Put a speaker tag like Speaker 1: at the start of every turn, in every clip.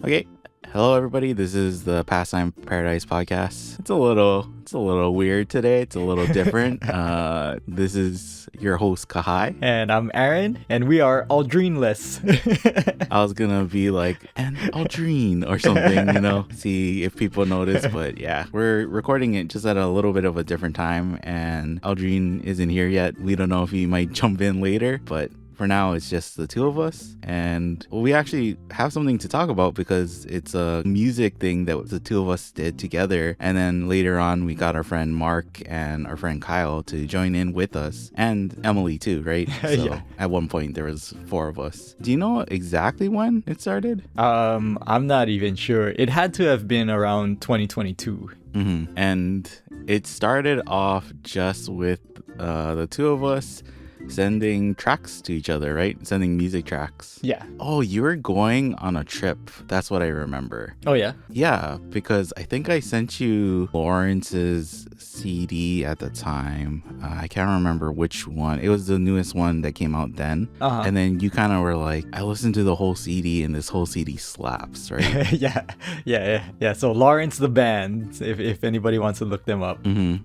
Speaker 1: Okay. Hello everybody. This is the Pastime Paradise podcast. It's a little weird today. It's a little different. This is your host Kahai.
Speaker 2: And I'm Aaron, and we are Aldrineless.
Speaker 1: I was gonna be like, and Aldrine or something, see if people notice. But yeah, we're recording it just at a little bit of a different time, and Aldrine isn't here yet. We don't know if he might jump in later, but for now, it's just the two of us, and we actually have something to talk about because it's a music thing that the two of us did together, and then later on, we got our friend Mark and our friend Kyle to join in with us, and Emily too, right? So
Speaker 2: Yeah.
Speaker 1: At one point, there was 4 of us. Do you know exactly when it started?
Speaker 2: I'm not even sure. It had to have been around 2022.
Speaker 1: And it started off just with the two of us sending tracks to each other, right? Sending music tracks.
Speaker 2: Yeah.
Speaker 1: Oh, you were going on a trip. That's what I remember.
Speaker 2: Oh, yeah?
Speaker 1: Yeah, because I think I sent you Lawrence's CD at the time. I can't remember which one. It was the newest one that came out then.
Speaker 2: Uh-huh.
Speaker 1: And then you kind of were like, I listened to the whole CD and this whole CD slaps, right?
Speaker 2: Yeah. So Lawrence the band, if anybody wants to look them up.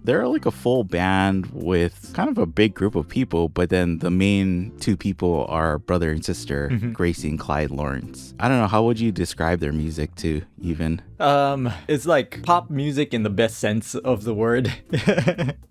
Speaker 1: They're like a full band with kind of a big group of people, but then the main 2 people are brother and sister, Gracie and Clyde Lawrence. I don't know, how would you describe their music too, even?
Speaker 2: It's like pop music in the best sense of the word.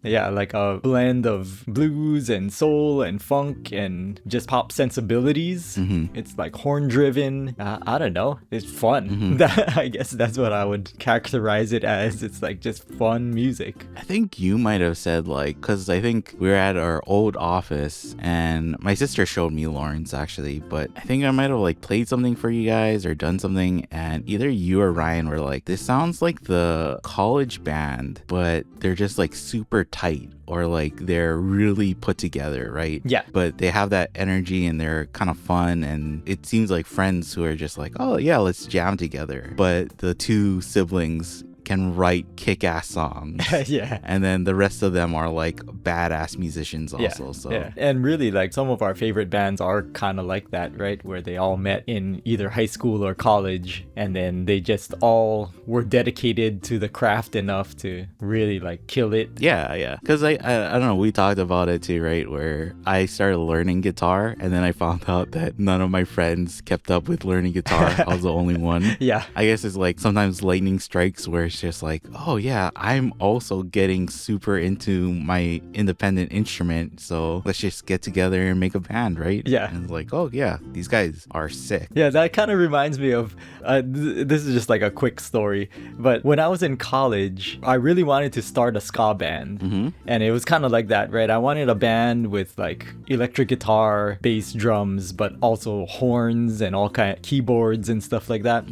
Speaker 2: Yeah, like a blend of blues and soul and funk and just pop sensibilities. It's like horn driven. I don't know. It's fun. I guess that's what I would characterize it as. It's like just fun music.
Speaker 1: I think you might have said like, because I think we were at our old office and my sister showed me Lawrence actually, but I think I might have like played something for you guys or done something, and either you or Ryan were like, this sounds like the college band, but they're just like super tight, or like they're really put together, right?
Speaker 2: Yeah.
Speaker 1: But they have that energy and they're kind of fun, and it seems like friends who are just like, oh yeah, let's jam together. But the 2 siblings can write kick-ass songs.
Speaker 2: Yeah.
Speaker 1: And then the rest of them are like badass musicians also.
Speaker 2: Yeah. And really, like, some of our favorite bands are kind of like that, right? Where they all met in either high school or college, and then they just all were dedicated to the craft enough to really like kill it.
Speaker 1: Yeah. Because I don't know, we talked about it too, right? Where I started learning guitar, and then I found out that none of my friends kept up with learning guitar. I was the only one.
Speaker 2: Yeah.
Speaker 1: I guess it's like sometimes lightning strikes where it's just like, oh yeah, I'm also getting super into my independent instrument, so let's just get together and make a band, right?
Speaker 2: Yeah.
Speaker 1: And it's like, oh yeah, these guys are sick.
Speaker 2: Yeah, that kind of reminds me of, this is just like a quick story, but when I was in college, I really wanted to start a ska band. And it was kind of like that, right? I wanted a band with like electric guitar, bass, drums, but also horns and all kind of keyboards and stuff like that.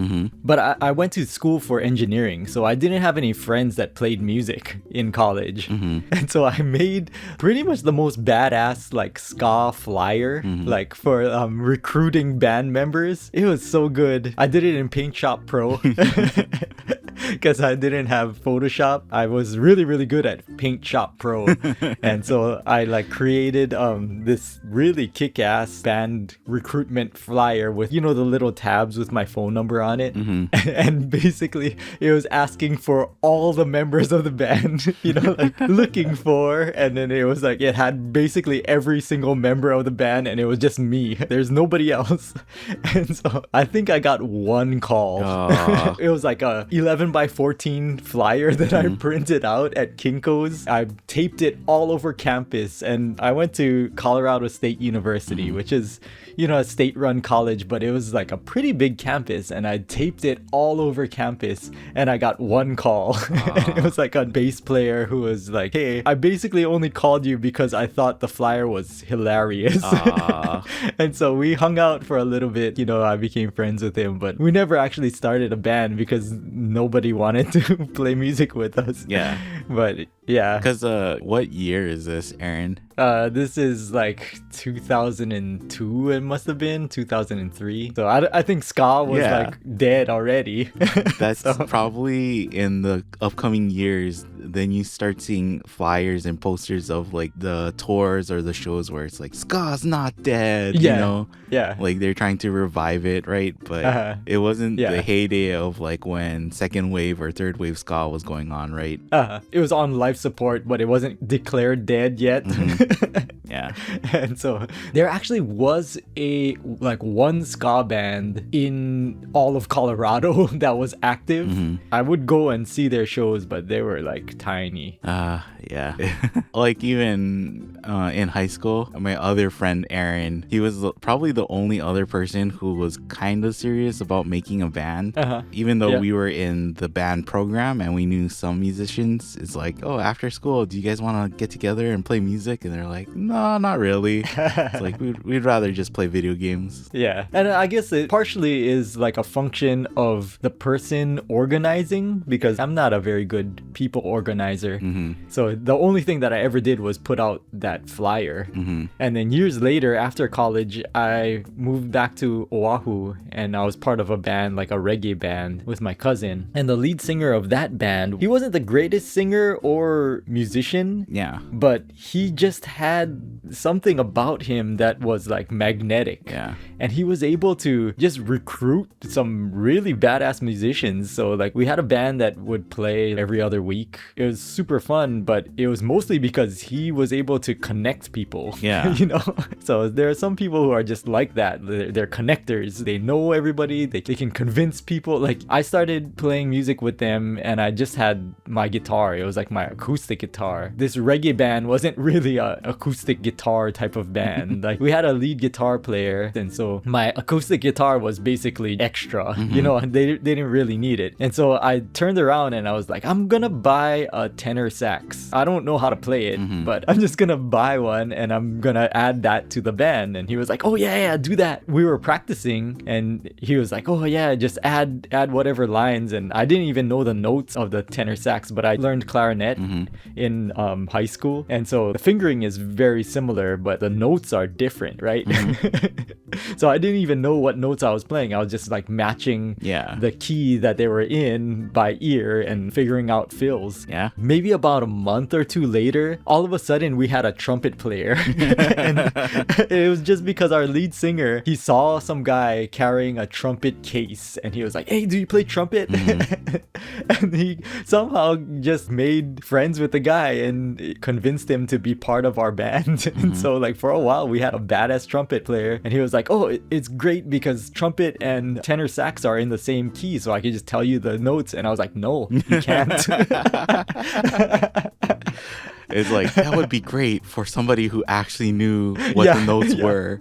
Speaker 2: But I went to school for engineering, so I didn't have any friends that played music in college. And so I made pretty much the most badass like ska flyer, like for recruiting band members. It was so good. I did it in Paint Shop Pro. Because I didn't have Photoshop. I was really, really good at Paint Shop Pro. And so I like created this really kick-ass band recruitment flyer with, the little tabs with my phone number on it. And basically it was asking for all the members of the band, like looking for. And then it was like, it had basically every single member of the band, and it was just me. There's nobody else. And so I think I got 1 call. It was like a 11 by 14 flyer that I printed out at Kinko's. I taped it all over campus, and I went to Colorado State University, which is, a state-run college, but it was like a pretty big campus, and I taped it all over campus, and I got 1 call. And it was like a bass player who was like, hey, I basically only called you because I thought the flyer was hilarious. And so we hung out for a little bit, I became friends with him, but we never actually started a band because nobody wanted to play music with us.
Speaker 1: Yeah.
Speaker 2: But yeah.
Speaker 1: Because what year is this, Aaron?
Speaker 2: This is like 2002, it must have been 2003. So I think ska was
Speaker 1: Yeah.
Speaker 2: like dead already.
Speaker 1: That's
Speaker 2: So-
Speaker 1: probably in the upcoming years. Then you start seeing flyers and posters of like the tours or the shows where it's like ska's not dead, you
Speaker 2: Yeah.
Speaker 1: know?
Speaker 2: yeah.
Speaker 1: Like they're trying to revive it, right? But
Speaker 2: Uh-huh.
Speaker 1: it wasn't
Speaker 2: Yeah.
Speaker 1: the heyday of like when second wave or third wave ska was going on, right?
Speaker 2: It was on life support, but it wasn't declared dead yet.
Speaker 1: Yeah.
Speaker 2: And so there actually was a like one ska band in all of Colorado that was active. I would go and see their shows, but they were like tiny.
Speaker 1: Yeah. Like even in high school, my other friend Aaron, he was probably the only other person who was kind of serious about making a band. Even though
Speaker 2: Yeah.
Speaker 1: we were in the band program and we knew some musicians, it's like, oh, after school, do you guys want to get together and play music? And they're like, no, not really. It's like we'd rather just play video games.
Speaker 2: Yeah. And I guess it partially is like a function of the person organizing, because I'm not a very good people organizer. So the only thing that I ever did was put out that flyer. And then years later, after college, I moved back to Oahu and I was part of a band, like a reggae band with my cousin. And the lead singer of that band, he wasn't the greatest singer or musician.
Speaker 1: Yeah.
Speaker 2: But he just had something about him that was like magnetic.
Speaker 1: Yeah.
Speaker 2: And he was able to just recruit some really badass musicians. So like we had a band that would play every other week. It was super fun, but it was mostly because he was able to connect people.
Speaker 1: Yeah.
Speaker 2: You know? So there are some people who are just like that. They're connectors. They know everybody. They can convince people. Like I started playing music with them and I just had my guitar. It was like my acoustic guitar. This reggae band wasn't really a acoustic guitar type of band. Like we had a lead guitar player, and so my acoustic guitar was basically extra. You know, they didn't really need it. And so I turned around and I was like, I'm gonna buy a tenor sax. I don't know how to play it, but I'm just gonna buy one and I'm gonna add that to the band. And he was like, oh yeah, do that. We were practicing and he was like, oh yeah, just add whatever lines. And I didn't even know the notes of the tenor sax, but I learned clarinet in high school. And so the fingering is very similar, but the notes are different, right? So I didn't even know what notes I was playing. I was just like matching
Speaker 1: Yeah.
Speaker 2: the key that they were in by ear and figuring out fills.
Speaker 1: Yeah.
Speaker 2: Maybe about a month or two later, all of a sudden we had a trumpet player. And it was just because our lead singer, he saw some guy carrying a trumpet case and he was like, hey, do you play trumpet? And he somehow just made friends with the guy and convinced him to be part of our band. And so like for a while we had a badass trumpet player and he was like, oh, it's great because trumpet and tenor sax are in the same key, so I could just tell you the notes. And I was like, no, you can't.
Speaker 1: It's like, that would be great for somebody who actually knew what the notes were.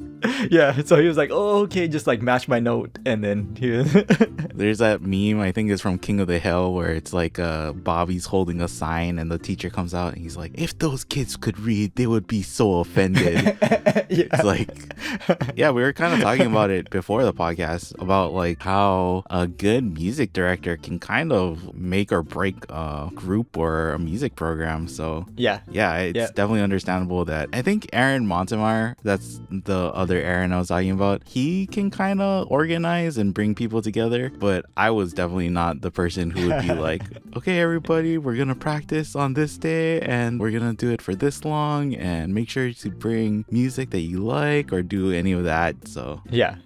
Speaker 2: Yeah, so he was like, oh, okay, just like match my note. And then he
Speaker 1: There's that meme, I think it's from King of the Hill, where it's like Bobby's holding a sign and the teacher comes out and he's like, if those kids could read, they would be so offended. It's like, yeah, we were kind of talking about it before the podcast about like how a good music director can kind of make or break a group or a music program. So
Speaker 2: yeah.
Speaker 1: it's definitely understandable that I think Aaron Montemar, that's the other Aaron I was talking about, he can kind of organize and bring people together. But I was definitely not the person who would be like, okay, everybody, we're going to practice on this day and we're going to do it for this long and make sure to bring music that you like or do any of that. So
Speaker 2: Yeah.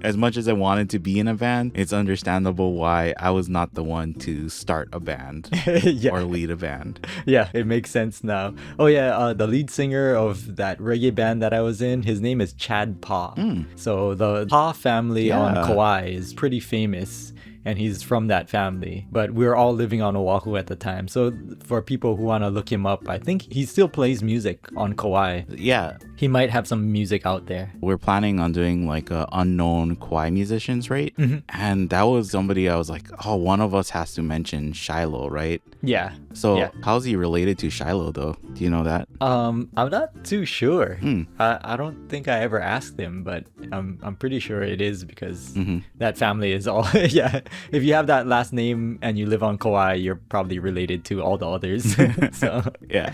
Speaker 1: as much as I wanted to be in a band, it's understandable why I was not the one to start a band
Speaker 2: Yeah.
Speaker 1: or lead a band.
Speaker 2: Yeah, it makes sense now. Oh yeah, the lead singer of that reggae band that I was in, his name is Chad Pa. So the Pa family on
Speaker 1: Yeah.
Speaker 2: Kauai is pretty famous. And he's from that family, but we were all living on Oahu at the time. So for people who want to look him up, I think he still plays music on Kauai.
Speaker 1: Yeah,
Speaker 2: He might have some music out there.
Speaker 1: we're planning on doing like a unknown Kauai musicians, right? And that was somebody I was like, oh, one of us has to mention Shiloh, right?
Speaker 2: Yeah.
Speaker 1: So
Speaker 2: Yeah.
Speaker 1: how's he related to Shiloh though? Do you know that?
Speaker 2: I'm not too sure. I don't think I ever asked him, but I'm pretty sure it is because that family is all yeah. If you have that last name and you live on Kauai, you're probably related to all the others. So
Speaker 1: Yeah.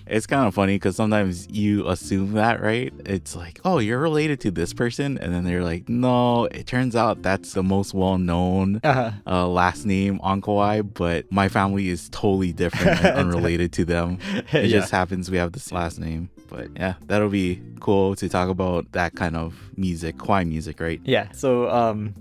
Speaker 1: It's kind of funny because sometimes you assume that, right? It's like, oh, you're related to this person. And then they're like, no, it turns out that's the most well-known last name on Kauai, but my family is totally different and unrelated to them. It just happens we have this last name. But yeah, that'll be cool to talk about that kind of music, Kauai music, right?
Speaker 2: Yeah. So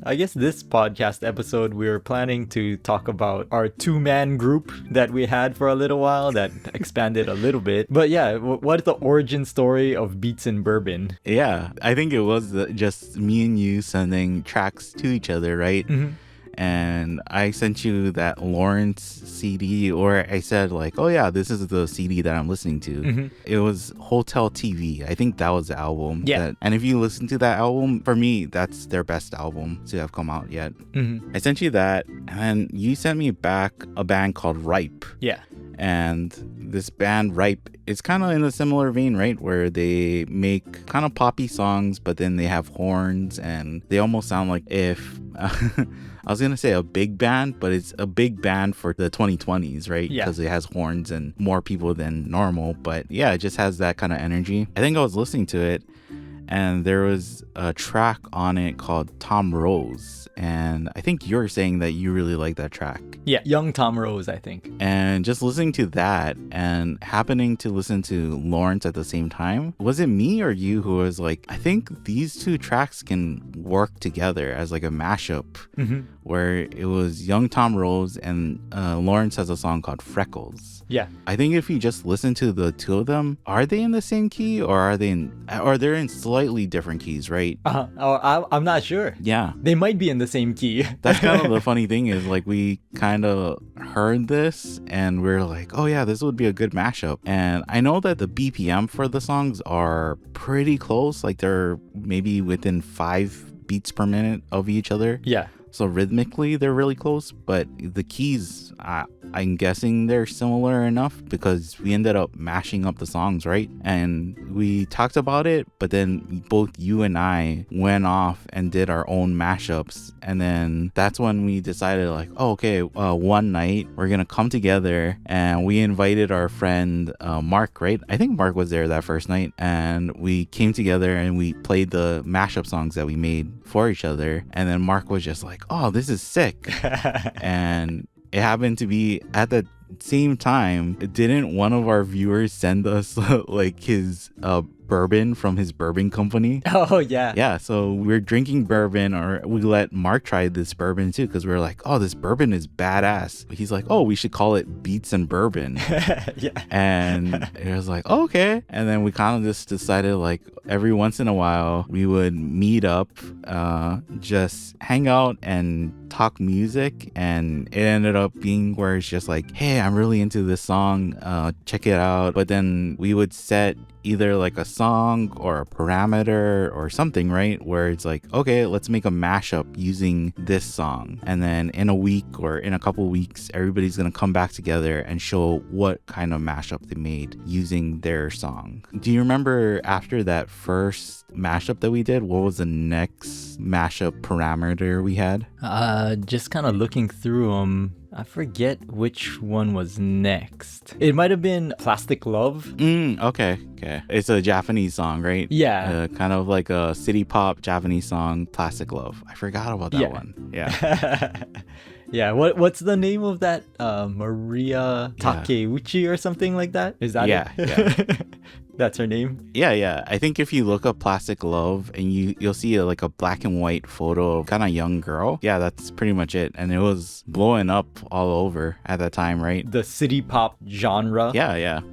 Speaker 2: I guess this podcast episode, we were planning to talk about our two-man group that we had for a little while that expanded a little bit. But yeah, what is the origin story of Beats and Bourbon?
Speaker 1: Yeah, I think it was just me and you sending tracks to each other, right?
Speaker 2: Mm-hmm.
Speaker 1: And I sent you that Lawrence CD, or I said like, oh yeah, this is the CD that I'm listening to.
Speaker 2: Mm-hmm.
Speaker 1: It was Hotel TV. I think that was the album.
Speaker 2: Yeah.
Speaker 1: And if you listen to that album, for me, that's their best album to have come out yet.
Speaker 2: Mm-hmm.
Speaker 1: I sent you that, and you sent me back a band called Ripe.
Speaker 2: Yeah.
Speaker 1: And this band Ripe is kind of in a similar vein, right? Where they make kind of poppy songs, but then they have horns, and they almost sound like if... I was going to say a big band, but it's a big band for the 2020s, right?
Speaker 2: Yeah.
Speaker 1: Because it has horns and more people than normal. But yeah, it just has that kind of energy. I think I was listening to it, and there was a track on it called Tom Rose. And I think you're saying that you really like that track.
Speaker 2: Yeah, young Tom Rose, I think.
Speaker 1: And just listening to that and happening to listen to Lawrence at the same time, was it me or you who was like, I think these two tracks can work together as like a mashup, where it was young Tom Rose and Lawrence has a song called Freckles.
Speaker 2: Yeah.
Speaker 1: I think if you just listen to the two of them, are they in the same key or they're in slightly different keys, right?
Speaker 2: I'm not sure.
Speaker 1: Yeah.
Speaker 2: They might be in the same key.
Speaker 1: That's kind of the funny thing is like we kind of heard this and we're like, oh yeah, this would be a good mashup. And I know that the BPM for the songs are pretty close. Like they're maybe within 5 beats per minute of each other.
Speaker 2: Yeah.
Speaker 1: So rhythmically, they're really close, but the keys, I'm guessing they're similar enough because we ended up mashing up the songs, right? And we talked about it, but then both you and I went off and did our own mashups. And then that's when we decided like, oh, okay, one night we're going to come together, and we invited our friend Mark, right? I think Mark was there that first night, and we came together and we played the mashup songs that we made for each other. And then Mark was just like, oh, this is sick. And it happened to be at the same time, didn't one of our viewers send us like his bourbon from his bourbon company?
Speaker 2: Oh yeah.
Speaker 1: Yeah, so we're drinking bourbon, or we let Mark try this bourbon too, because we were like, oh, this bourbon is badass. He's like, oh, we should call it Beats and Bourbon.
Speaker 2: Yeah.
Speaker 1: And it was like, oh, okay. And then we kind of just decided like every once in a while we would meet up, just hang out and talk music. And it ended up being where it's just like, hey, I'm really into this song, check it out. But then we would set either like a song or a parameter or something, right? Where it's like, okay, let's make a mashup using this song. And then in a week or in a couple weeks, everybody's going to come back together and show what kind of mashup they made using their song. Do you remember after that first mashup that we did, what was the next mashup parameter we had?
Speaker 2: Just kind of looking through them. I forget which one was next. It might have been Plastic Love.
Speaker 1: Okay. It's a Japanese song, right?
Speaker 2: Yeah.
Speaker 1: Kind of like a city pop Japanese song, Plastic Love. I forgot about that one. Yeah.
Speaker 2: Yeah, what's the name of that? Maria Takeuchi or something like that? Is that it? Yeah. That's her name?
Speaker 1: Yeah. I think if you look up Plastic Love and you'll see like a black and white photo of kind of young girl. Yeah, that's pretty much it. And it was blowing up all over at that time, right?
Speaker 2: The city pop genre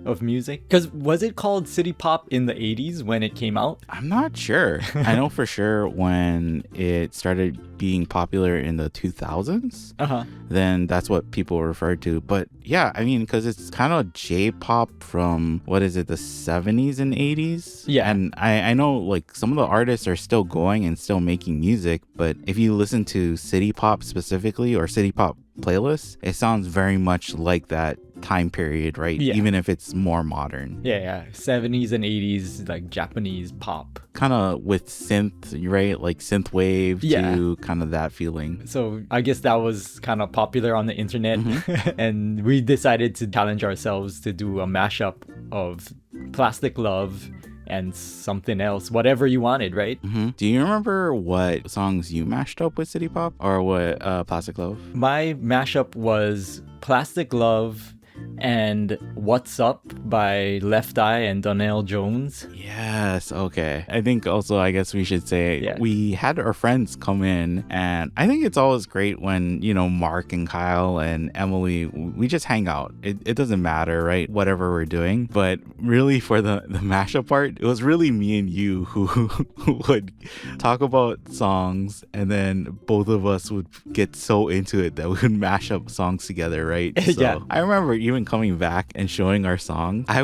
Speaker 2: of music. Because was it called city pop in the 80s when it came out?
Speaker 1: I'm not sure. I know for sure when it started being popular in the 2000s, then that's what people referred to. But yeah, I mean, because it's kind of J-pop from, what is it, the 70s and 80s?
Speaker 2: Yeah.
Speaker 1: And I know like some of the artists are still going and still making music, but if you listen to city pop specifically or city pop playlists, it sounds very much like that time period, right?
Speaker 2: Yeah.
Speaker 1: Even if it's more modern.
Speaker 2: Yeah. 70s and 80s, like Japanese pop.
Speaker 1: Kind of with synth, right? Like synth wave to kind of that feeling.
Speaker 2: So I guess that was kind of popular on the internet. And we decided to challenge ourselves to do a mashup of Plastic Love and something else, whatever you wanted, right?
Speaker 1: Do you remember what songs you mashed up with City Pop or what Plastic Love?
Speaker 2: My mashup was Plastic Love and What's Up by Left Eye and Donnell Jones.
Speaker 1: Yes, okay. I think also, I guess we should say, we had our friends come in, and I think it's always great when, you know, Mark and Kyle and Emily, we just hang out. It doesn't matter, right? Whatever we're doing. But really for the mashup part, it was really me and you who would talk about songs, and then both of us would get so into it that we would mash up songs together, right? So I remember even coming back and showing our song, I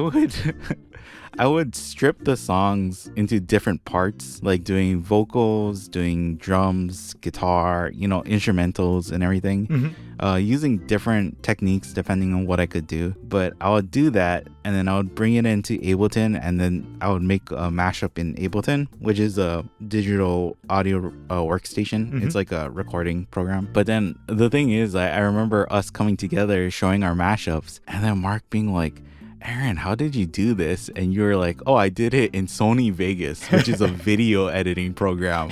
Speaker 1: would strip the songs into different parts, like doing vocals, doing drums, guitar, you know, instrumentals and everything, using different techniques depending on what I could do. But I would do that, and then I would bring it into Ableton, and then I would make a mashup in Ableton, which is a digital audio workstation. It's like a recording program. But then the thing is, I remember us coming together, showing our mashups, and then Mark being like, Aaron, how did you do this? And you were like, oh, I did it in Sony Vegas, which is a video editing program.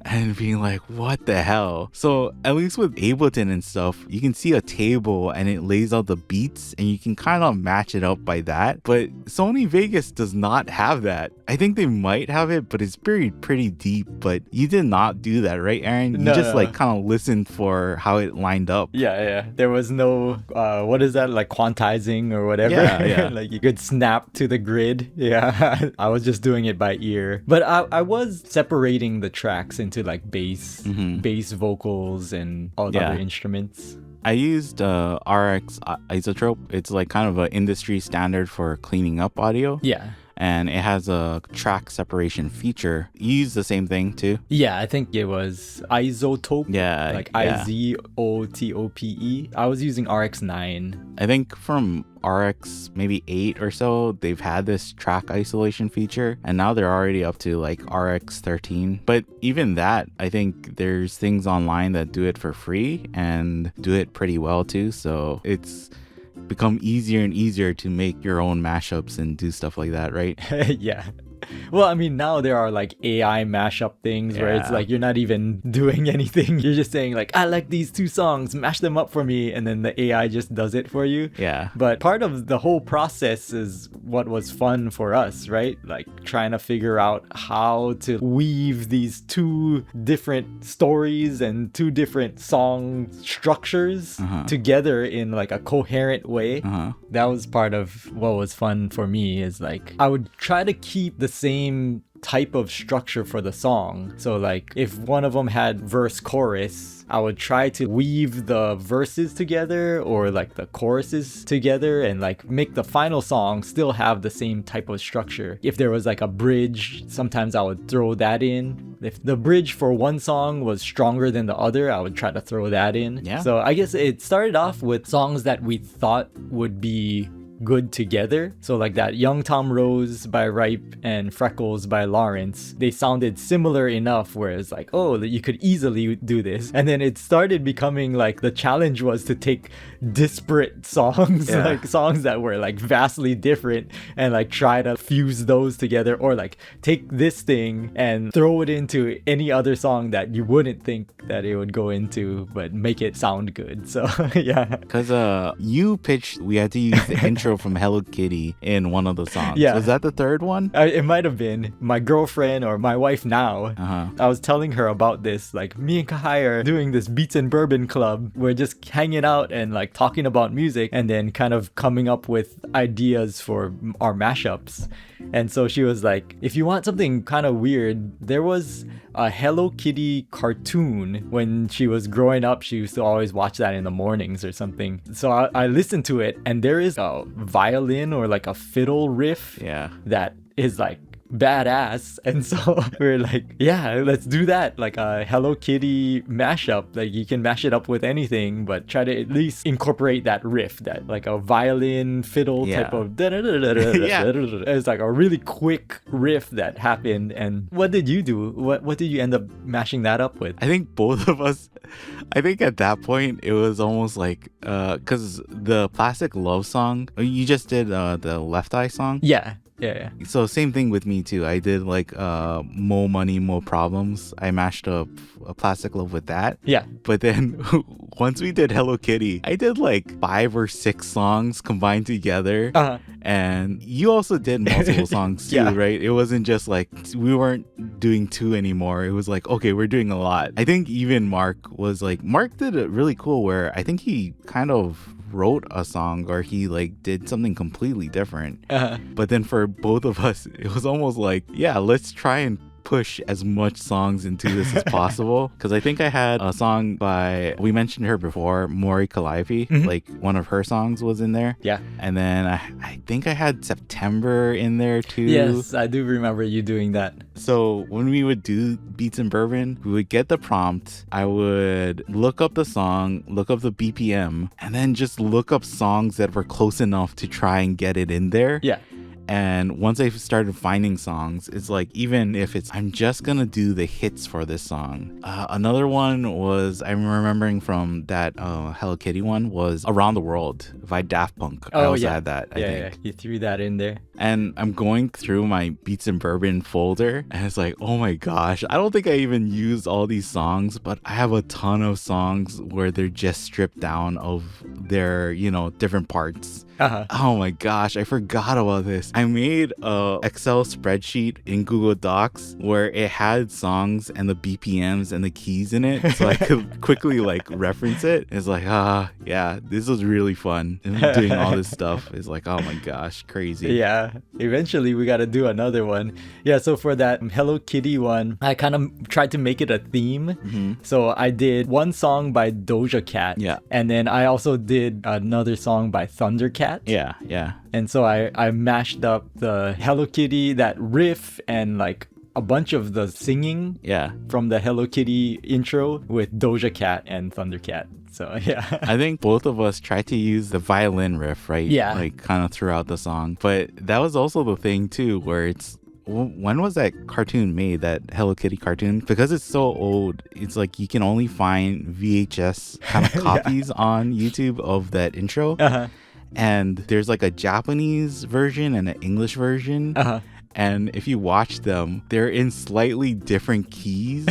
Speaker 1: And being like, what the hell? So at least with Ableton and stuff, you can see a table and it lays out the beats and you can kind of match it up by that. But Sony Vegas does not have that. I think they might have it, but it's pretty deep. But you did not do that, right, Aaron? You just like kind of listened for how it lined up.
Speaker 2: Yeah. There was no, what is that, like quantizing or whatever?
Speaker 1: Yeah.
Speaker 2: Like you could snap to the grid. Yeah. I was just doing it by ear. But I was separating the tracks into like bass vocals and all the other instruments.
Speaker 1: I used RX Isotrope. It's like kind of an industry standard for cleaning up audio. Yeah. And it has a track separation feature. You use the same thing too?
Speaker 2: Yeah, I think it was Isotope.
Speaker 1: Yeah.
Speaker 2: Like Izotope. I was using RX9.
Speaker 1: I think from RX maybe 8 or so, they've had this track isolation feature, and now they're already up to like RX 13. But even that, I think there's things online that do it for free and do it pretty well too. So it's become easier and easier to make your own mashups and do stuff like that, right?
Speaker 2: Yeah. Well, I mean, now there are like AI mashup things where it's like you're not even doing anything. You're just saying like, I like these two songs, mash them up for me. And then the AI just does it for you. Yeah. But part of the whole process is what was fun for us, right? Like trying to figure out how to weave these two different stories and two different song structures together in like a coherent way. That was part of what was fun for me, is like I would try to keep the same type of structure for the song. So like if one of them had verse chorus, I would try to weave the verses together or like the choruses together and like make the final song still have the same type of structure. If there was like a bridge, sometimes I would throw that in. If the bridge for one song was stronger than the other, I would try to throw that in. Yeah. So I guess it started off with songs that we thought would be good together. So like that Young Tom Rose by Ripe and Freckles by Lawrence, they sounded similar enough where it's like, oh, you could easily do this. And then it started becoming like the challenge was to take disparate songs, like songs that were like vastly different, and like try to fuse those together, or like take this thing and throw it into any other song that you wouldn't think that it would go into, but make it sound good. So yeah.
Speaker 1: Because you pitched we had to use the intro from Hello Kitty in one of the songs. Yeah. Was that the third one?
Speaker 2: It might have been. My girlfriend, or my wife now, I was telling her about this. Like, me and Kahai are doing this Beats and Bourbon Club. We're just hanging out and like talking about music and then kind of coming up with ideas for our mashups. And so she was like, if you want something kind of weird, there was a Hello Kitty cartoon when she was growing up. She used to always watch that in the mornings or something. So I listened to it, and there is a violin or like a fiddle riff that is like badass. And so we're like, yeah, let's do that. Like a Hello Kitty mashup. Like you can mash it up with anything, but try to at least incorporate that riff, that like a violin fiddle type of it's like a really quick riff that happened. And what did you do? What did you end up mashing that up with?
Speaker 1: I think both of us, I think at that point it was almost like because the Plastic Love song, you just did the Left Eye song.
Speaker 2: Yeah.
Speaker 1: So same thing with me too. I did like More Money, More Problems. I mashed up a Plastic Love with that.
Speaker 2: Yeah.
Speaker 1: But then once we did Hello Kitty, I did like 5 or 6 songs combined together. And you also did multiple songs too, right? It wasn't just like we weren't doing 2 anymore. It was like, okay, we're doing a lot. I think even Mark did it really cool where I think he kind of wrote a song or he like did something completely different. But then for both of us, it was almost like, yeah, let's try and push as much songs into this as possible, because I think I had a song by, we mentioned her before, Mori Calliope, like one of her songs was in there.
Speaker 2: Yeah.
Speaker 1: And then I think I had September in there too.
Speaker 2: Yes, I do remember you doing that.
Speaker 1: So when we would do Beats and Bourbon, we would get the prompt. I would look up the song, look up the BPM, and then just look up songs that were close enough to try and get it in there.
Speaker 2: Yeah.
Speaker 1: And once I started finding songs, it's like, even if it's, I'm just gonna do the hits for this song. Another one was, I'm remembering from that Hello Kitty one, was Around the World by Daft Punk. I also had that, I think.
Speaker 2: You threw that in there.
Speaker 1: And I'm going through my Beats and Bourbon folder, and it's like, oh my gosh, I don't think I even used all these songs, but I have a ton of songs where they're just stripped down of their, different parts. Oh my gosh, I forgot about this. I made a Excel spreadsheet in Google Docs where it had songs and the BPMs and the keys in it, so I could quickly like reference it. It's like, yeah, this was really fun. And doing all this stuff is like, oh my gosh, crazy.
Speaker 2: Yeah, eventually we got to do another one. Yeah, so for that Hello Kitty one, I kind of tried to make it a theme. So I did one song by Doja Cat.
Speaker 1: Yeah.
Speaker 2: And then I also did another song by Thundercat.
Speaker 1: Yeah.
Speaker 2: And so I mashed up the Hello Kitty, that riff, and like a bunch of the singing from the Hello Kitty intro with Doja Cat and Thundercat. So yeah.
Speaker 1: I think both of us tried to use the violin riff, right?
Speaker 2: Yeah.
Speaker 1: Like kind of throughout the song. But that was also the thing too, where it's, when was that cartoon made, that Hello Kitty cartoon? Because it's so old, it's like you can only find VHS kind of copies on YouTube of that intro. And there's like a Japanese version and an English version. And if you watch them, they're in slightly different keys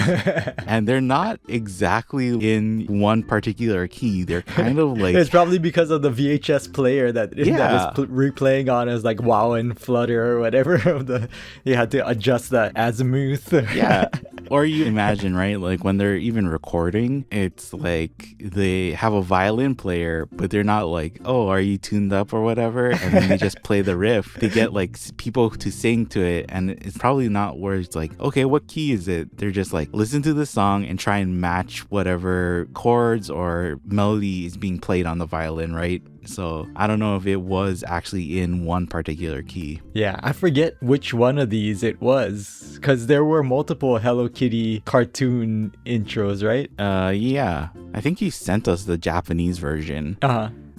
Speaker 1: and they're not exactly in one particular key. They're kind of like...
Speaker 2: It's probably because of the VHS player that is replaying on as like WoW and Flutter or whatever. You had to adjust the azimuth.
Speaker 1: Yeah. Or you imagine, right? Like when they're even recording, it's like they have a violin player, but they're not like, oh, are you tuned up or whatever? And then they just play the riff. They get like people to sing to it, and it's probably not where it's like, okay, what key is it? They're just like, listen to the song and try and match whatever chords or melody is being played on the violin, right? So I don't know if it was actually in one particular key.
Speaker 2: Yeah, I forget which one of these it was, because there were multiple Hello Kitty cartoon intros, right?
Speaker 1: Yeah. I think you sent us the Japanese version.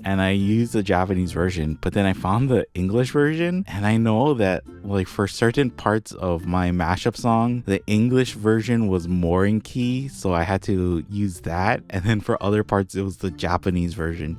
Speaker 1: And I used the Japanese version, but then I found the English version, and I know that like for certain parts of my mashup song, the English version was more in key, so I had to use that, and then for other parts it was the Japanese version.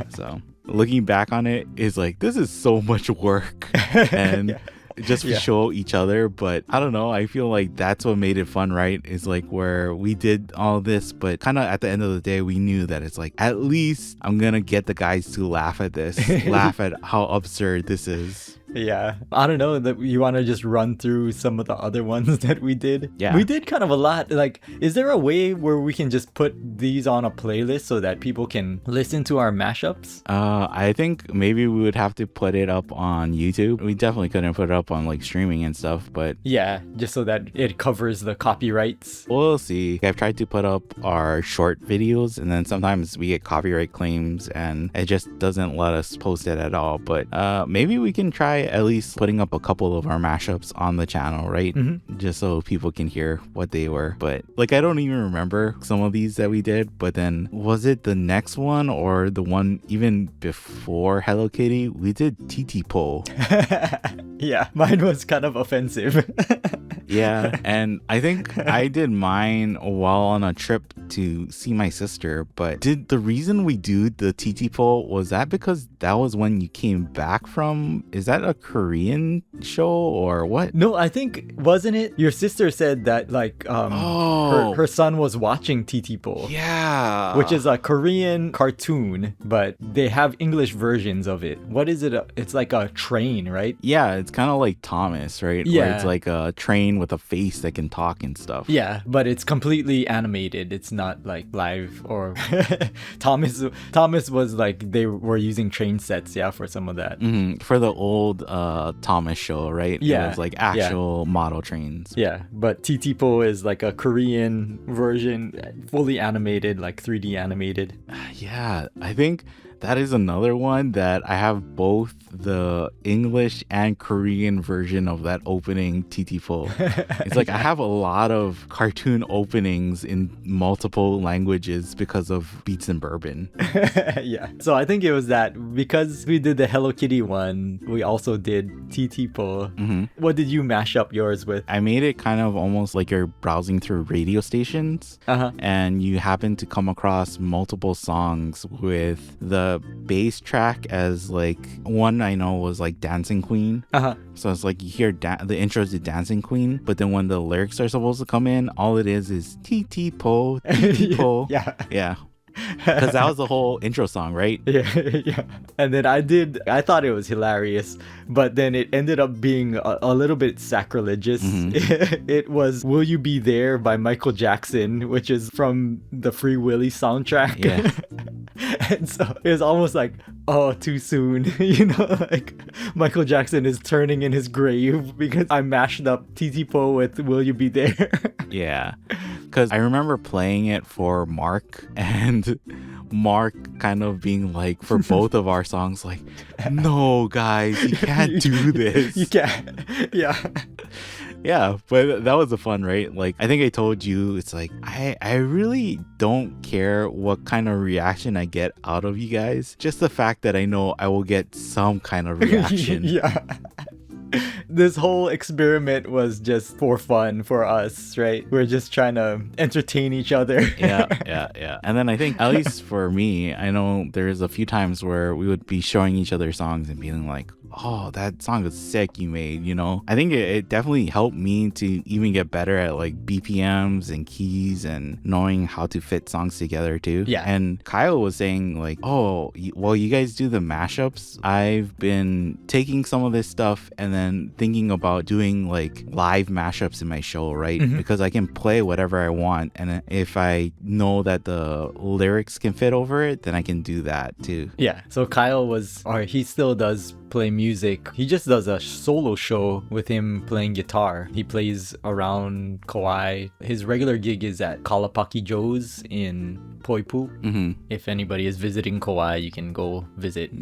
Speaker 1: So looking back on it, it's like, this is so much work. And just to show each other, but I don't know, I feel like that's what made it fun, right? It's like where we did all this, but kind of at the end of the day we knew that it's like, at least I'm gonna get the guys to laugh at this, laugh at how absurd this is.
Speaker 2: Yeah, I don't know, that you want to just run through some of the other ones that we did.
Speaker 1: Yeah,
Speaker 2: we did kind of a lot. Like, is there a way where we can just put these on a playlist so that people can listen to our mashups?
Speaker 1: I think maybe we would have to put it up on YouTube. We definitely couldn't put it up on like streaming and stuff, but
Speaker 2: yeah, just so that it covers the copyrights.
Speaker 1: We'll see. I've tried to put up our short videos, and then sometimes we get copyright claims and it just doesn't let us post it at all. But maybe we can try try at least putting up a couple of our mashups on the channel, right? Just so people can hear what they were. But like, I don't even remember some of these that we did. But then was it the next one or the one even before Hello Kitty? We did Titipo.
Speaker 2: Yeah, mine was kind of offensive.
Speaker 1: Yeah, and I think I did mine while on a trip to see my sister. But did the reason we do the Titipo, was that because that was when you came back from? Is that a Korean show or what?
Speaker 2: No, I think, wasn't it? Your sister said that like her son was watching Titipo.
Speaker 1: Yeah.
Speaker 2: Which is a Korean cartoon, but they have English versions of it. What is it? It's like a train, right?
Speaker 1: Yeah, it's kind of like Thomas, right?
Speaker 2: Yeah.
Speaker 1: Where it's like a train with a face that can talk and stuff.
Speaker 2: Yeah, but it's completely animated. It's not like live or Thomas was like they were using train sets, yeah, for some of that.
Speaker 1: For the old Thomas show, right?
Speaker 2: Yeah.
Speaker 1: It was like actual model trains.
Speaker 2: Yeah, but Titipo is like a Korean version, fully animated, like 3D animated.
Speaker 1: Yeah, I think that is another one that I have both the English and Korean version of that opening Titipo. It's like I have a lot of cartoon openings in multiple languages because of Beats and Bourbon.
Speaker 2: Yeah. So I think it was that because we did the Hello Kitty one, we also did Titipo. What did you mash up yours with?
Speaker 1: I made it kind of almost like you're browsing through radio stations and you happen to come across multiple songs with the bass track as like one I know was like Dancing Queen. So it's like you hear the intro is to Dancing Queen, but then when the lyrics are supposed to come in, all it is Titipo, Titipo. Yeah. Because that was the whole intro song, right?
Speaker 2: Yeah. And then I thought it was hilarious, but then it ended up being a little bit sacrilegious. It was Will You Be There by Michael Jackson, which is from the Free Willy soundtrack.
Speaker 1: Yeah.
Speaker 2: And so it was almost like, oh, too soon. You know, like Michael Jackson is turning in his grave because I mashed up Titipo with Will You Be There.
Speaker 1: Yeah. Because I remember playing it for Mark and Mark kind of being like, for both of our songs, like, no, guys, you can't do this.
Speaker 2: You can't. Yeah.
Speaker 1: Yeah, but that was the fun, right? Like, I think I told you, it's like, I really don't care what kind of reaction I get out of you guys. Just the fact that I know I will get some kind of reaction.
Speaker 2: Yeah. This whole experiment was just for fun for us, right? We're just trying to entertain each other.
Speaker 1: Yeah. And then I think, at least for me, I know there's a few times where we would be showing each other songs and being like, oh, that song is sick you made, you know? I think it definitely helped me to even get better at like BPMs and keys and knowing how to fit songs together too.
Speaker 2: Yeah.
Speaker 1: And Kyle was saying like, oh, well, you guys do the mashups. I've been taking some of this stuff and then thinking about doing like live mashups in my show, right? Because I can play whatever I want. And if I know that the lyrics can fit over it, then I can do that too.
Speaker 2: Yeah. So Kyle he still does play music. He just does a solo show with him playing guitar. He plays around Kauai. His regular gig is at Kalapaki Joe's in Poipu. If anybody is visiting Kauai, you can go visit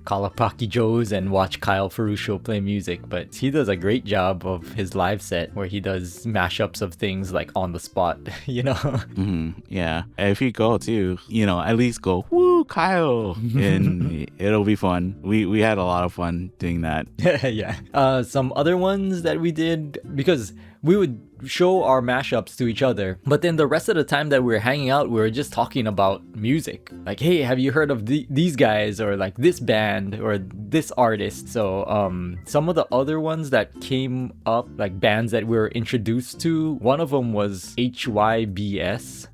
Speaker 2: Kalapaki Joe's and watch Kyle Ferruccio play music. But he does a great job of his live set where he does mashups of things like on the spot, you know?
Speaker 1: Yeah. If you go too, you know, at least go, woo, Kyle, and it'll be fun. We had a lot of fun doing that.
Speaker 2: Yeah. Some other ones that we did, because we would show our mashups to each other, but then the rest of the time that we were hanging out, we were just talking about music. Like, hey, have you heard of these guys, or like this band or this artist? So some of the other ones that came up, like bands that we were introduced to, one of them was HYBS.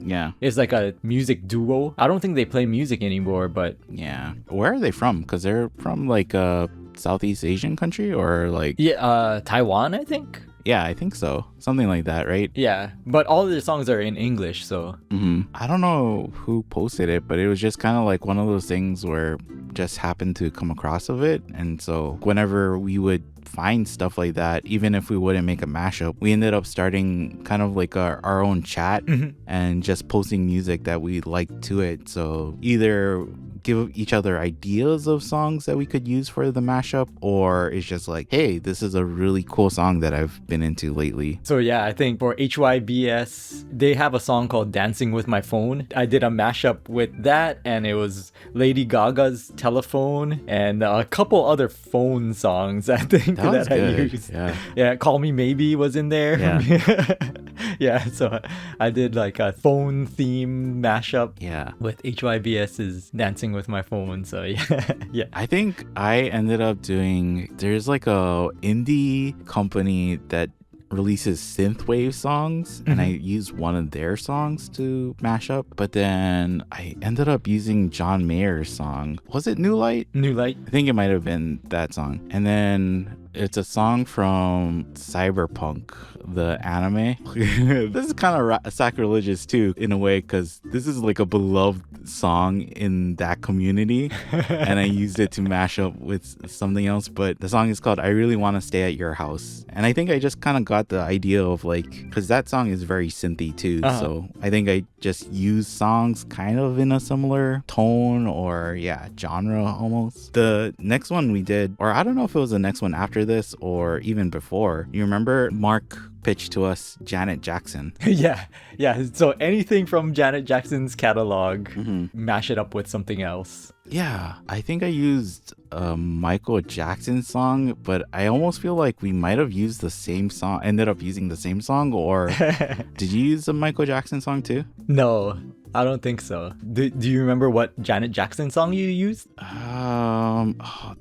Speaker 1: Yeah.
Speaker 2: It's like a music duo. I don't think they play music anymore, but
Speaker 1: yeah. Where are they from? Because they're from like a Southeast Asian country or like...
Speaker 2: Yeah, Taiwan, I think.
Speaker 1: Yeah, I think so. Something like that, right?
Speaker 2: Yeah, but all of their songs are in English, so...
Speaker 1: I don't know who posted it, but it was just kind of like one of those things where just happened to come across of it. And so whenever we would find stuff like that, even if we wouldn't make a mashup, we ended up starting kind of like our own chat and just posting music that we liked to it. So either give each other ideas of songs that we could use for the mashup, or it's just like, hey, this is a really cool song that I've been into lately?
Speaker 2: So yeah, I think for HYBS, they have a song called Dancing with My Phone. I did a mashup with that, and it was Lady Gaga's Telephone and a couple other phone songs, I think,
Speaker 1: That was
Speaker 2: that I
Speaker 1: good.
Speaker 2: used.
Speaker 1: Yeah.
Speaker 2: Yeah, Call Me Maybe was in there.
Speaker 1: Yeah.
Speaker 2: Yeah, so I did like a phone theme mashup
Speaker 1: Yeah.
Speaker 2: with HYBS's Dancing with My Phone. So yeah, yeah.
Speaker 1: I think I ended up doing, there's like a indie company that releases synthwave songs, and I used one of their songs to mash up, but then I ended up using John Mayer's song. Was it New Light?
Speaker 2: New Light.
Speaker 1: I think it might have been that song. And then it's a song from Cyberpunk, the anime. This is kind of sacrilegious too, in a way, because this is like a beloved song in that community, and I used it to mash up with something else. But the song is called I Really Want to Stay at Your House. And I think I just kind of got the idea of like, because that song is very synthy too. So I think I just used songs kind of in a similar tone or genre almost. The next one we did, or I don't know if it was the next one after this or even before, you remember Mark pitched to us Janet Jackson?
Speaker 2: Yeah. So anything from Janet Jackson's catalog, mash it up with something else.
Speaker 1: Yeah, I think I used a Michael Jackson song, but I almost feel like we might have used the same song, ended up using the same song, or did you use a Michael Jackson song too?
Speaker 2: No, I don't think so. Do you remember what Janet Jackson song you used?
Speaker 1: Oh,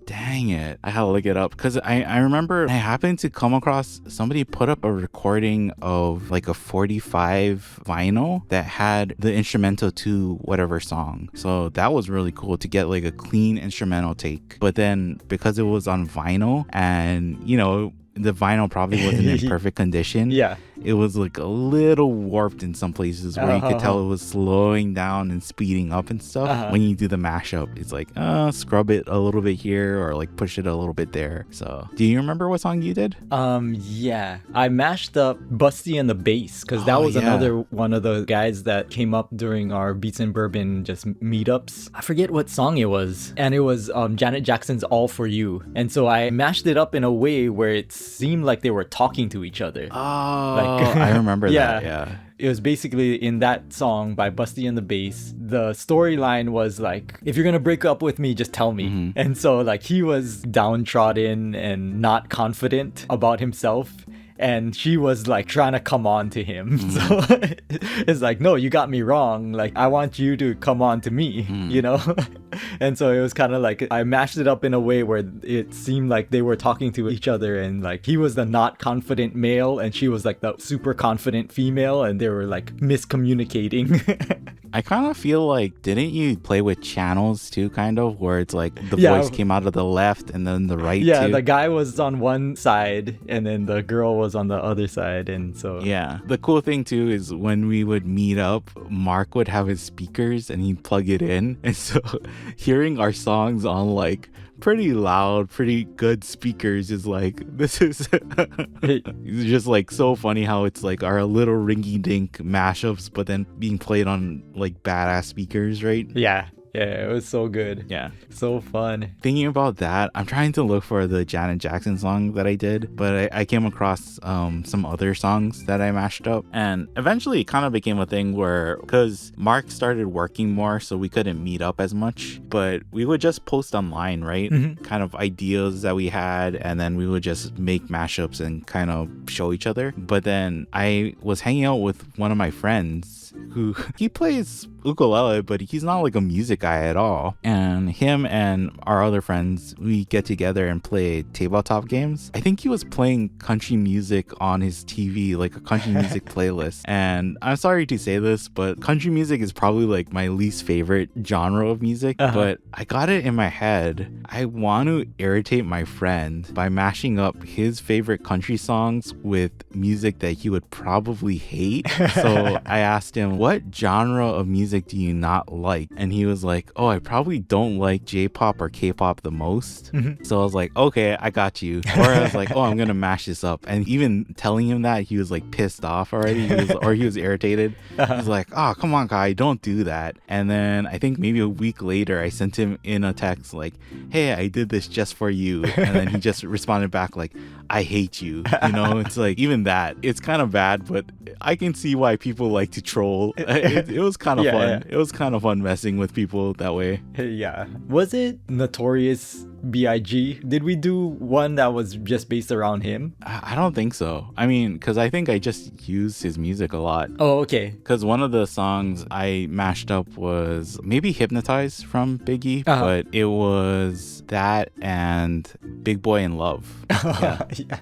Speaker 1: dang it. I had to look it up because I remember I happened to come across somebody put up a recording of like a 45 vinyl that had the instrumental to whatever song. So that was really cool to get like a clean instrumental take. But then because it was on vinyl and, you know, the vinyl probably wasn't in perfect condition.
Speaker 2: Yeah.
Speaker 1: It was like a little warped in some places where you could tell it was slowing down and speeding up and stuff. When you do the mashup, it's like, scrub it a little bit here or like push it a little bit there. So do you remember what song you did?
Speaker 2: Yeah. I mashed up Busty and the Bass because that was another one of the guys that came up during our Beats and Bourbon just meetups. I forget what song it was. And it was Janet Jackson's All For You. And so I mashed it up in a way where it seemed like they were talking to each other.
Speaker 1: I remember that. Yeah.
Speaker 2: It was basically in that song by Busty and the Bass. The storyline was like, if you're gonna break up with me, just tell me. And so like he was downtrodden and not confident about himself. And she was like trying to come on to him. So it's like, no, you got me wrong. Like, I want you to come on to me, you know? And so it was kind of like, I mashed it up in a way where it seemed like they were talking to each other. And like, he was the not confident male and she was like the super confident female. And they were like miscommunicating.
Speaker 1: I kind of feel like, didn't you play with channels too, kind of, where it's like the voice came out of the left and then the right too?
Speaker 2: The guy was on one side and then the girl was on the other side. And so
Speaker 1: the cool thing too is when we would meet up, Mark would have his speakers and he'd plug it in. And so hearing our songs on like pretty loud, pretty good speakers is like, this is it's just like so funny how it's like our little ringy dink mashups, but then being played on like badass speakers, right?
Speaker 2: Yeah, it was so good.
Speaker 1: Yeah.
Speaker 2: So fun.
Speaker 1: Thinking about that, I'm trying to look for the Janet Jackson song that I did, but I came across some other songs that I mashed up. And eventually it kind of became a thing where, because Mark started working more, so we couldn't meet up as much, but we would just post online, right? Kind of ideas that we had, and then we would just make mashups and kind of show each other. But then I was hanging out with one of my friends who he plays ukulele, but he's not like a music guy at all. And him and our other friends, we get together and play tabletop games. I think he was playing country music on his TV, like a country music playlist. And I'm sorry to say this, but country music is probably like my least favorite genre of music. But I got it in my head, I want to irritate my friend by mashing up his favorite country songs with music that he would probably hate. So I asked him him, what genre of music do you not like? And he was like, oh, I probably don't like J-pop or K-pop the most. So I was like, okay, I got you. Or I was like, oh, I'm gonna mash this up. And even telling him that, he was like pissed off already. He was irritated. He was like, oh, come on, Kai, don't do that. And then I think maybe a week later, I sent him in a text like, hey, I did this just for you. And then he just responded back like, I hate you. You know, it's like, even that, it's kind of bad, but I can see why people like to troll. It was kind of fun. It was kind of fun messing with people that way.
Speaker 2: Yeah. Was it Notorious B.I.G.? Did we do one that was just based around him?
Speaker 1: I don't think so. I mean, because I think I just used his music a lot.
Speaker 2: Oh, okay.
Speaker 1: Because one of the songs I mashed up was maybe Hypnotized from Biggie, but it was that and Big Boy in Love. Yeah.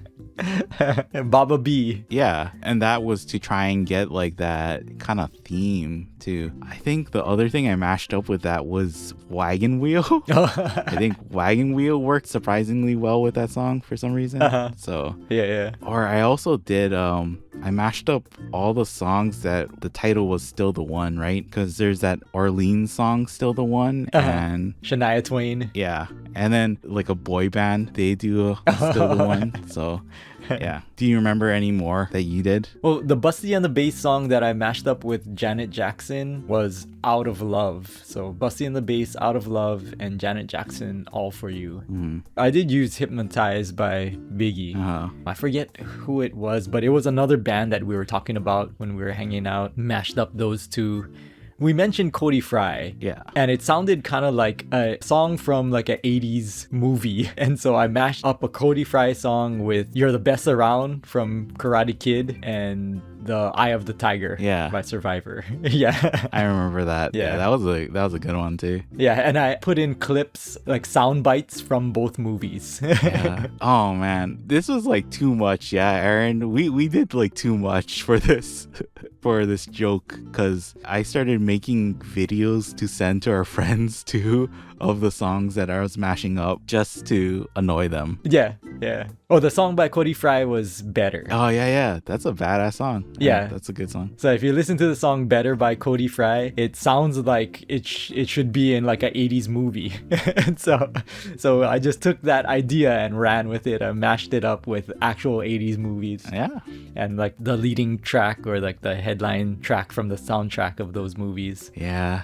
Speaker 2: Baba B.
Speaker 1: Yeah, and that was to try and get like that kind of theme too. I think the other thing I mashed up with that was Wagon Wheel. I think Wagon Wheel worked surprisingly well with that song for some reason. So
Speaker 2: yeah.
Speaker 1: Or I also did I mashed up all the songs that the title was Still the One, right? Because there's that Orleans song Still the One and
Speaker 2: Shania Twain.
Speaker 1: Yeah. And then like a boy band, they do Still the One. So yeah. Do you remember any more that you did?
Speaker 2: Well, the Busty and the Bass song that I mashed up with Janet Jackson was Out of Love. So Busty and the Bass, Out of Love, and Janet Jackson, All For You. I did use Hypnotized by Biggie. I forget who it was, but it was another band that we were talking about when we were hanging out. Mashed up those two. We mentioned Cody Fry.
Speaker 1: Yeah.
Speaker 2: And it sounded kind of like a song from like an 80s movie. And so I mashed up a Cody Fry song with You're the Best Around from Karate Kid and The Eye of the Tiger by Survivor. Yeah.
Speaker 1: I remember that. Yeah, that was a good one too.
Speaker 2: Yeah, and I put in clips, like sound bites from both movies.
Speaker 1: Yeah. Oh man, this was like too much. Yeah, Aaron, we did like too much for this for this joke, because I started making videos to send to our friends too of the songs that I was mashing up just to annoy them.
Speaker 2: Yeah. Oh, the song by Cody Fry was Better.
Speaker 1: Oh yeah, that's a badass song.
Speaker 2: Yeah,
Speaker 1: that's a good song.
Speaker 2: So if you listen to the song Better by Cody Fry, it sounds like it should be in like an 80s movie. And so I just took that idea and ran with it. I mashed it up with actual 80s movies.
Speaker 1: Yeah.
Speaker 2: And like the leading track or like the headline track from the soundtrack of those movies.
Speaker 1: Yeah.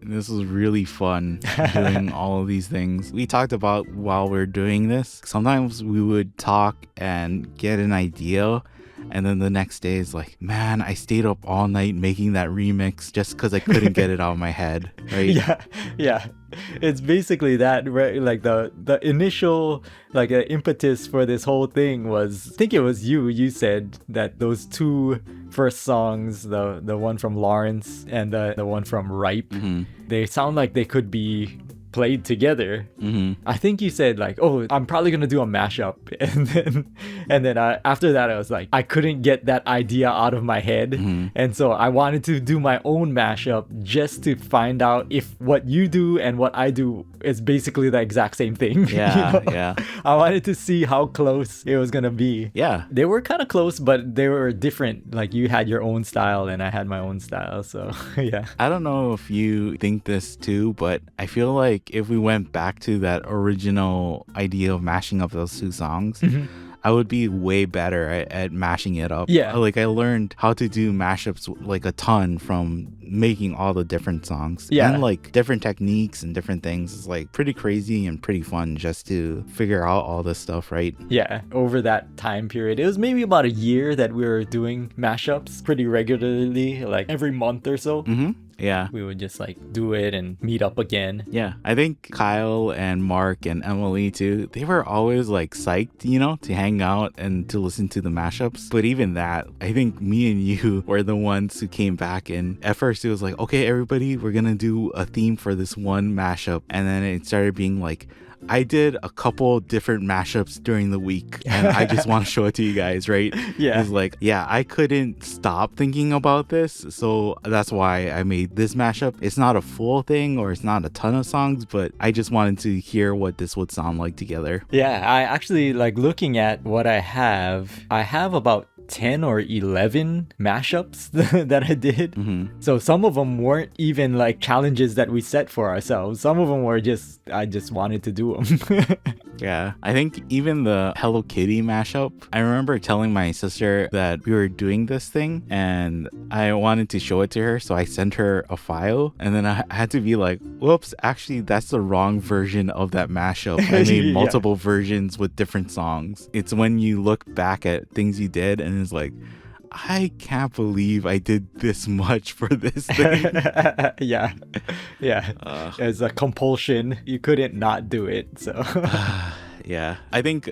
Speaker 1: This was really fun doing all of these things. We talked about while we're doing this, sometimes we would talk and get an idea, and then the next day is like, man, I stayed up all night making that remix just because I couldn't get it out of my head, right?
Speaker 2: Yeah. It's basically that, right? Like the initial like impetus for this whole thing was, I think it was you said that those two first songs, the one from Lawrence and the one from Ripe, they sound like they could be played together. I think you said like, oh, I'm probably gonna do a mashup, and then after that I was like, I couldn't get that idea out of my head, and so I wanted to do my own mashup just to find out if what you do and what I do is basically the exact same thing.
Speaker 1: Yeah.
Speaker 2: I wanted to see how close it was gonna be.
Speaker 1: Yeah,
Speaker 2: they were kind of close, but they were different. Like you had your own style and I had my own style, so yeah.
Speaker 1: I don't know if you think this too, but I feel like if we went back to that original idea of mashing up those two songs, I would be way better at mashing it up.
Speaker 2: Yeah.
Speaker 1: Like I learned how to do mashups like a ton from making all the different songs.
Speaker 2: Yeah.
Speaker 1: And like different techniques and different things. It's like pretty crazy and pretty fun just to figure out all this stuff, right?
Speaker 2: Yeah. Over that time period, it was maybe about a year that we were doing mashups pretty regularly, like every month or so. Yeah. We would just like do it and meet up again.
Speaker 1: Yeah. I think Kyle and Mark and Emily too, they were always like psyched, you know, to hang out and to listen to the mashups. But even that, I think me and you were the ones who came back, and at first it was like, okay, everybody, we're gonna do a theme for this one mashup. And then it started being like, I did a couple different mashups during the week and I just want to show it to you guys, right?
Speaker 2: Yeah.
Speaker 1: It's like, yeah, I couldn't stop thinking about this. So that's why I made this mashup. It's not a full thing or it's not a ton of songs, but I just wanted to hear what this would sound like together.
Speaker 2: Yeah, I actually like looking at what I have about 10 or 11 mashups that I did.
Speaker 1: Mm-hmm.
Speaker 2: So some of them weren't even like challenges that we set for ourselves. Some of them were just, I just wanted to do them.
Speaker 1: Yeah, I think even the Hello Kitty mashup, I remember telling my sister that we were doing this thing and I wanted to show it to her. So I sent her a file and then I had to be like, whoops, actually, that's the wrong version of that mashup. I made multiple versions with different songs. It's when you look back at things you did and it's like, I can't believe I did this much for this thing.
Speaker 2: Yeah. It's a compulsion. You couldn't not do it. So
Speaker 1: yeah, I think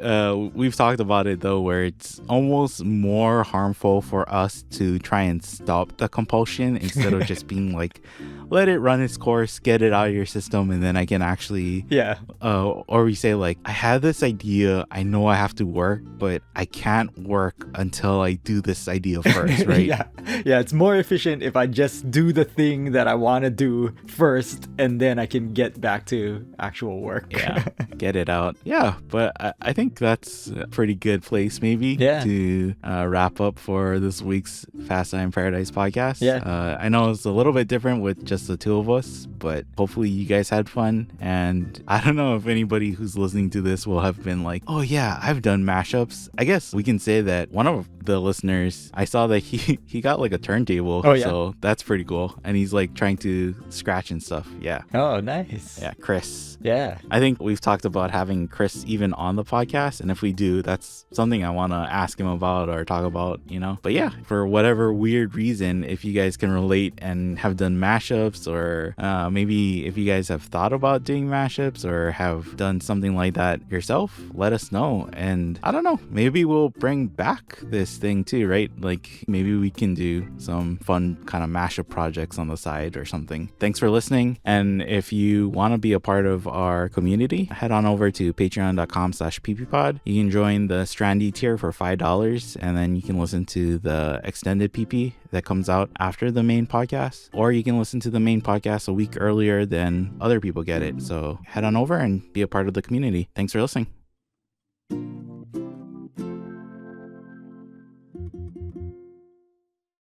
Speaker 1: we've talked about it though, where it's almost more harmful for us to try and stop the compulsion instead of just being like, let it run its course, get it out of your system, and then I can actually or we say like, I had this idea, I know I have to work, but I can't work until I do this idea first, right?
Speaker 2: Yeah, it's more efficient if I just do the thing that I want to do first and then I can get back to actual work.
Speaker 1: Yeah, get it out. Yeah, but I think that's a pretty good place maybe to wrap up for this week's Fast Time Paradise podcast. I know it's a little bit different with just the two of us, but hopefully you guys had fun. And I don't know if anybody who's listening to this will have been like, oh yeah, I've done mashups. I guess we can say that one of the listeners, I saw that he got like a turntable. So that's pretty cool. And he's like trying to scratch and stuff. Yeah.
Speaker 2: Oh, nice.
Speaker 1: Yeah, Chris.
Speaker 2: Yeah.
Speaker 1: I think we've talked about having Chris even on the podcast. And if we do, that's something I want to ask him about or talk about, you know? But yeah, for whatever weird reason, if you guys can relate and have done mashups, or maybe if you guys have thought about doing mashups or have done something like that yourself, let us know. And I don't know, maybe we'll bring back this thing too, right? Like maybe we can do some fun kind of mashup projects on the side or something. Thanks for listening. And if you want to be a part of our community, head on over to patreon.com/PPPod. You can join the Strandy tier for $5 and then you can listen to the extended PP that comes out after the main podcast, or you can listen to the main podcast a week earlier than other people get it. So head on over and be a part of the community. Thanks for listening.